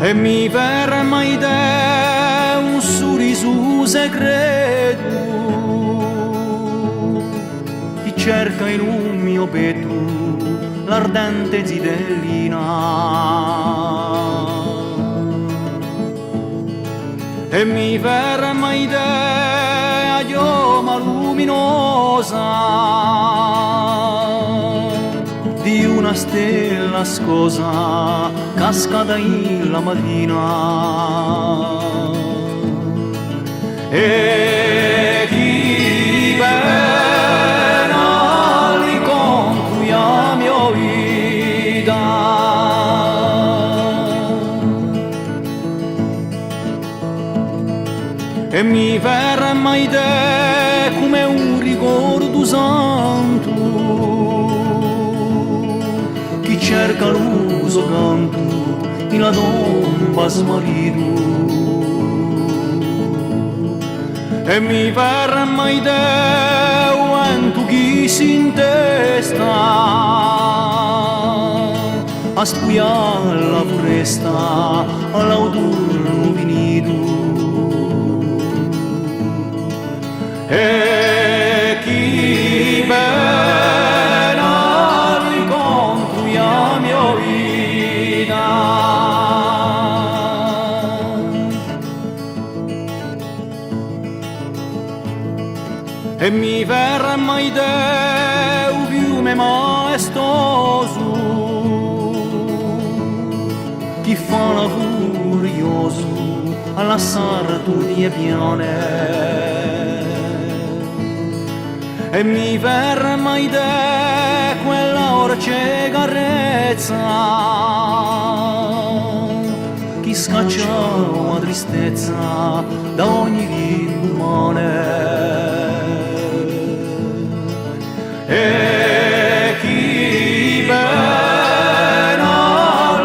e mi ferma idea un sorriso segreto che cerca in un mio petto l'ardente zitellina e mi ferma idea chioma luminosa di una stella scosa cascata in la mattina e chi pena l'incontro la mia vita e mi ferma idea come un ricordo santo chi cerca l'uso canto nella tomba smarrito e mi ferma idea quanto chi si intesta a spugliare la foresta all'autunno finito e chi pena l'incontro la mia vita e mi ferma idea un fiume maestoso chi fa la furioso alla sardunia piane e mi ferma idea quella orce carezza chi scaccia la tristezza da ogni vita umana e chi pena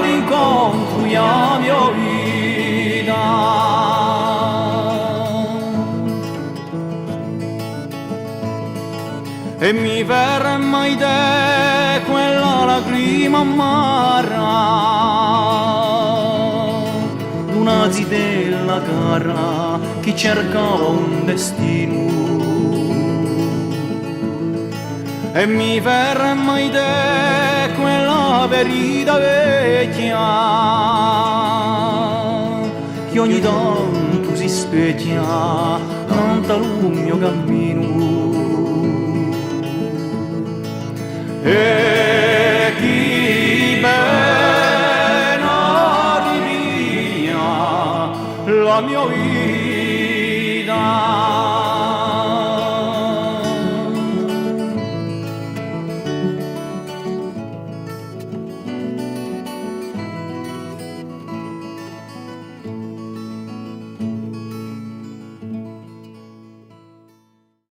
l'incontro la mia vita e mi ferma idea quella lacrima amara d'una zitella cara che cercava un destino e mi ferma idea quella verità vecchia che ogni tanto si specchia canta il mio cammino e chi pena di mia la mia vita